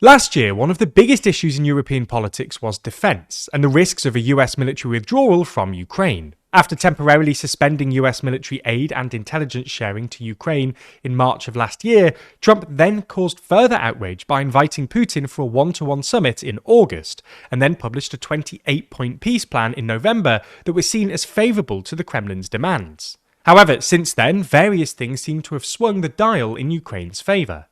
Last year, one of the biggest issues in European politics was defence and the risks of a US military withdrawal from Ukraine. After temporarily suspending US military aid and intelligence sharing to Ukraine in March of last year, Trump then caused further outrage by inviting Putin for a one-to-one summit in August, and then published a 28-point peace plan in November that was seen as favourable to the Kremlin's demands. However, since then, various things seem to have swung the dial in Ukraine's favour.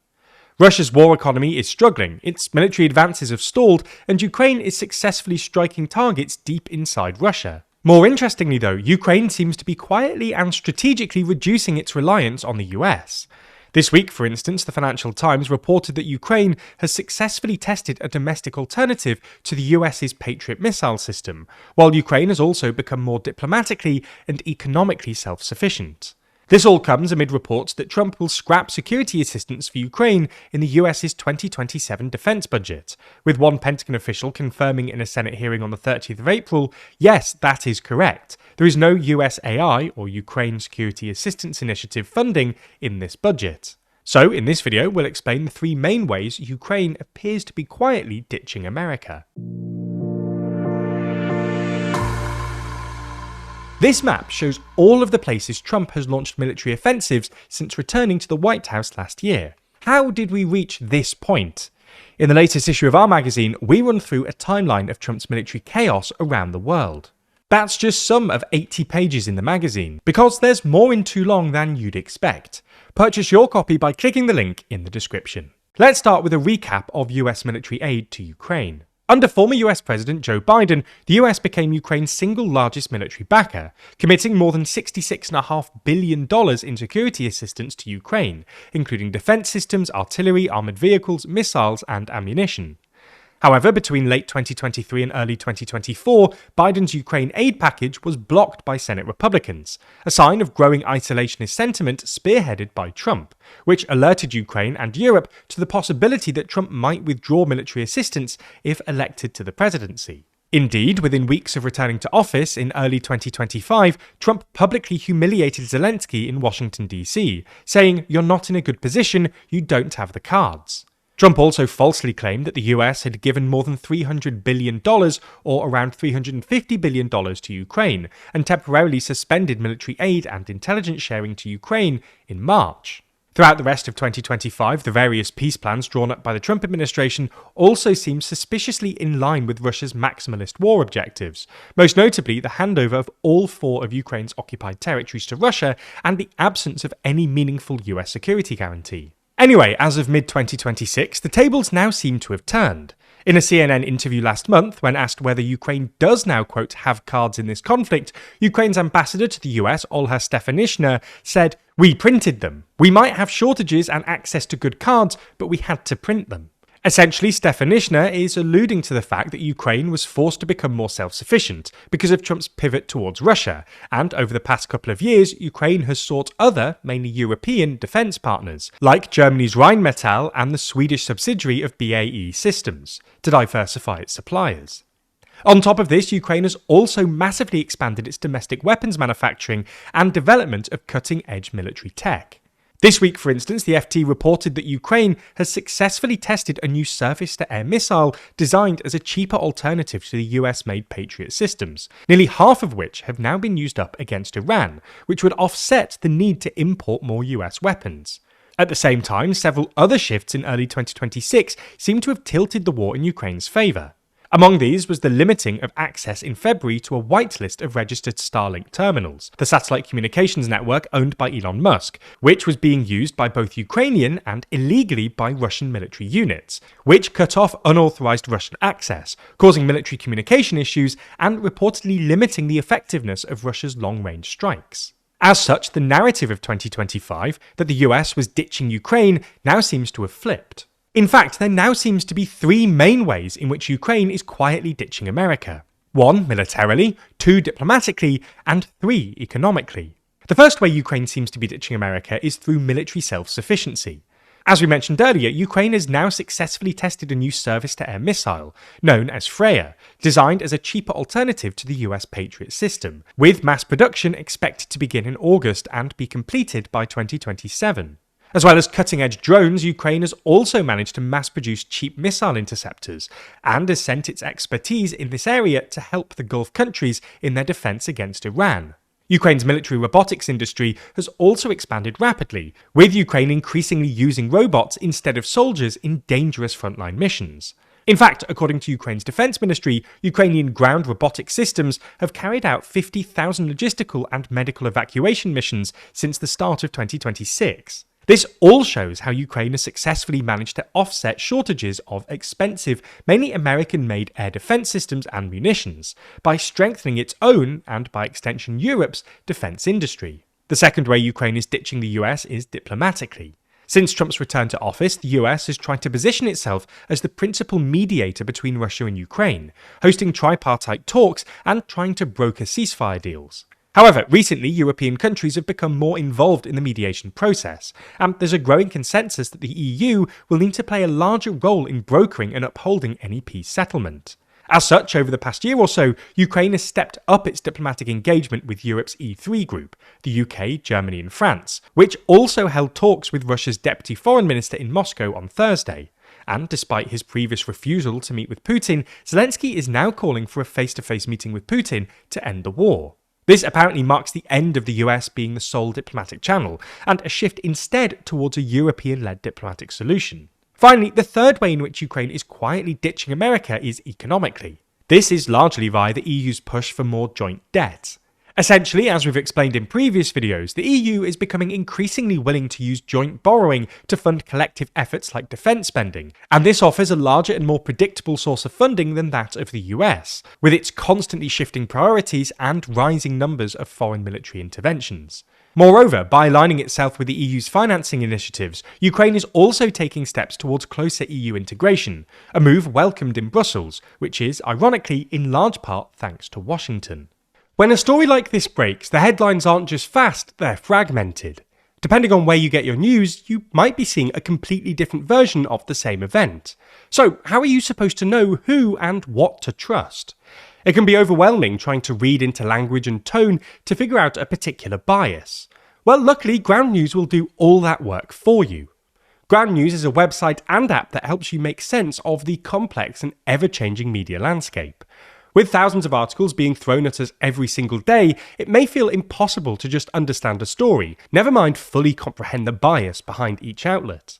Russia's war economy is struggling, its military advances have stalled, and Ukraine is successfully striking targets deep inside Russia. More interestingly though, Ukraine seems to be quietly and strategically reducing its reliance on the US. This week, for instance, the Financial Times reported that Ukraine has successfully tested a domestic alternative to the US's Patriot missile system, while Ukraine has also become more diplomatically and economically self-sufficient. This all comes amid reports that Trump will scrap security assistance for Ukraine in the US's 2027 defense budget, with one Pentagon official confirming in a Senate hearing on the 30th of April, yes, that is correct. There is no USAI, or Ukraine Security Assistance Initiative, funding in this budget. So, in this video, we'll explain the three main ways Ukraine appears to be quietly ditching America. This map shows all of the places Trump has launched military offensives since returning to the White House last year. How did we reach this point? In the latest issue of our magazine, we run through a timeline of Trump's military chaos around the world. That's just some of 80 pages in the magazine, because there's more in too long than you'd expect. Purchase your copy by clicking the link in the description. Let's start with a recap of US military aid to Ukraine. Under former US President Joe Biden, the US became Ukraine's single largest military backer, committing more than $66.5 billion in security assistance to Ukraine, including defense systems, artillery, armored vehicles, missiles, and ammunition. However, between late 2023 and early 2024, Biden's Ukraine aid package was blocked by Senate Republicans, a sign of growing isolationist sentiment spearheaded by Trump, which alerted Ukraine and Europe to the possibility that Trump might withdraw military assistance if elected to the presidency. Indeed, within weeks of returning to office in early 2025, Trump publicly humiliated Zelenskyy in Washington, D.C., saying, "You're not in a good position, you don't have the cards." Trump also falsely claimed that the US had given more than $300 billion, or around $350 billion to Ukraine, and temporarily suspended military aid and intelligence sharing to Ukraine in March. Throughout the rest of 2025, the various peace plans drawn up by the Trump administration also seemed suspiciously in line with Russia's maximalist war objectives, most notably the handover of all 4 of Ukraine's occupied territories to Russia and the absence of any meaningful US security guarantee. Anyway, as of mid-2026, the tables now seem to have turned. In a CNN interview last month, when asked whether Ukraine does now, quote, have cards in this conflict, Ukraine's ambassador to the US, Olha Stefanishina, said, "We printed them. We might have shortages and access to good cards, but we had to print them." Essentially, Stefanishina is alluding to the fact that Ukraine was forced to become more self-sufficient because of Trump's pivot towards Russia, and over the past couple of years, Ukraine has sought other, mainly European, defence partners, like Germany's Rheinmetall and the Swedish subsidiary of BAE Systems, to diversify its suppliers. On top of this, Ukraine has also massively expanded its domestic weapons manufacturing and development of cutting-edge military tech. This week, for instance, the FT reported that Ukraine has successfully tested a new surface-to-air missile designed as a cheaper alternative to the US-made Patriot systems, nearly half of which have now been used up against Iran, which would offset the need to import more US weapons. At the same time, several other shifts in early 2026 seem to have tilted the war in Ukraine's favour. Among these was the limiting of access in February to a whitelist of registered Starlink terminals, the satellite communications network owned by Elon Musk, which was being used by both Ukrainian and illegally by Russian military units, which cut off unauthorized Russian access, causing military communication issues and reportedly limiting the effectiveness of Russia's long-range strikes. As such, the narrative of 2025 that the US was ditching Ukraine now seems to have flipped. In fact, there now seems to be 3 main ways in which Ukraine is quietly ditching America. 1, militarily, 2, diplomatically, and 3, economically. The first way Ukraine seems to be ditching America is through military self-sufficiency. As we mentioned earlier, Ukraine has now successfully tested a new surface-to-air missile, known as Freya, designed as a cheaper alternative to the US Patriot system, with mass production expected to begin in August and be completed by 2027. As well as cutting-edge drones, Ukraine has also managed to mass-produce cheap missile interceptors and has sent its expertise in this area to help the Gulf countries in their defense against Iran. Ukraine's military robotics industry has also expanded rapidly, with Ukraine increasingly using robots instead of soldiers in dangerous frontline missions. In fact, according to Ukraine's defense ministry, Ukrainian ground robotic systems have carried out 50,000 logistical and medical evacuation missions since the start of 2026. This all shows how Ukraine has successfully managed to offset shortages of expensive, mainly American-made air defense systems and munitions, by strengthening its own, and by extension Europe's, defense industry. The second way Ukraine is ditching the US is diplomatically. Since Trump's return to office, the US has tried to position itself as the principal mediator between Russia and Ukraine, hosting tripartite talks and trying to broker ceasefire deals. However, recently European countries have become more involved in the mediation process, and there's a growing consensus that the EU will need to play a larger role in brokering and upholding any peace settlement. As such, over the past year or so, Ukraine has stepped up its diplomatic engagement with Europe's E3 group, the UK, Germany and France, which also held talks with Russia's Deputy Foreign Minister in Moscow on Thursday. And despite his previous refusal to meet with Putin, Zelenskyy is now calling for a face-to-face meeting with Putin to end the war. This apparently marks the end of the US being the sole diplomatic channel, and a shift instead towards a European-led diplomatic solution. Finally, the third way in which Ukraine is quietly ditching America is economically. This is largely via the EU's push for more joint debt. Essentially, as we've explained in previous videos, the EU is becoming increasingly willing to use joint borrowing to fund collective efforts like defense spending, and this offers a larger and more predictable source of funding than that of the US, with its constantly shifting priorities and rising numbers of foreign military interventions. Moreover, by aligning itself with the EU's financing initiatives, Ukraine is also taking steps towards closer EU integration, a move welcomed in Brussels, which is, ironically, in large part thanks to Washington. When a story like this breaks, the headlines aren't just fast, they're fragmented. Depending on where you get your news, you might be seeing a completely different version of the same event. So, how are you supposed to know who and what to trust? It can be overwhelming trying to read into language and tone to figure out a particular bias. Well, luckily, Ground News will do all that work for you. Ground News is a website and app that helps you make sense of the complex and ever-changing media landscape. With thousands of articles being thrown at us every single day, it may feel impossible to just understand a story, never mind fully comprehend the bias behind each outlet.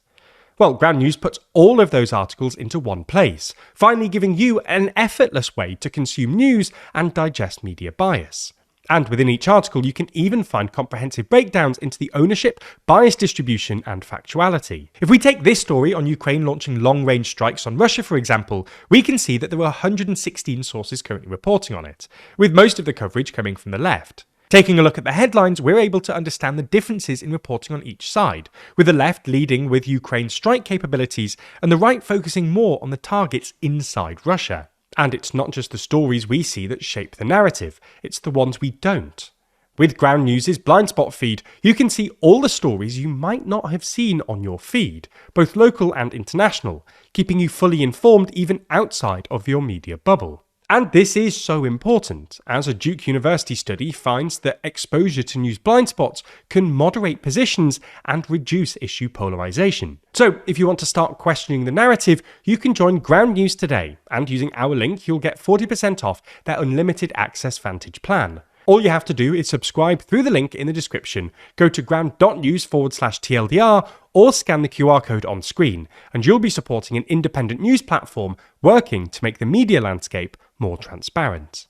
Well, Ground News puts all of those articles into one place, finally giving you an effortless way to consume news and digest media bias. And within each article, you can even find comprehensive breakdowns into the ownership, bias distribution, and factuality. If we take this story on Ukraine launching long-range strikes on Russia, for example, we can see that there are 116 sources currently reporting on it, with most of the coverage coming from the left. Taking a look at the headlines, we're able to understand the differences in reporting on each side, with the left leading with Ukraine's strike capabilities and the right focusing more on the targets inside Russia. And it's not just the stories we see that shape the narrative, it's the ones we don't. With Ground News' blind spot feed, you can see all the stories you might not have seen on your feed, both local and international, keeping you fully informed even outside of your media bubble. And this is so important, as a Duke University study finds that exposure to news blind spots can moderate positions and reduce issue polarization. So, if you want to start questioning the narrative, you can join Ground News today, and using our link, you'll get 40% off their unlimited access Vantage plan. All you have to do is subscribe through the link in the description, go to ground.news/TLDR, or scan the QR code on screen, and you'll be supporting an independent news platform working to make the media landscape more transparent.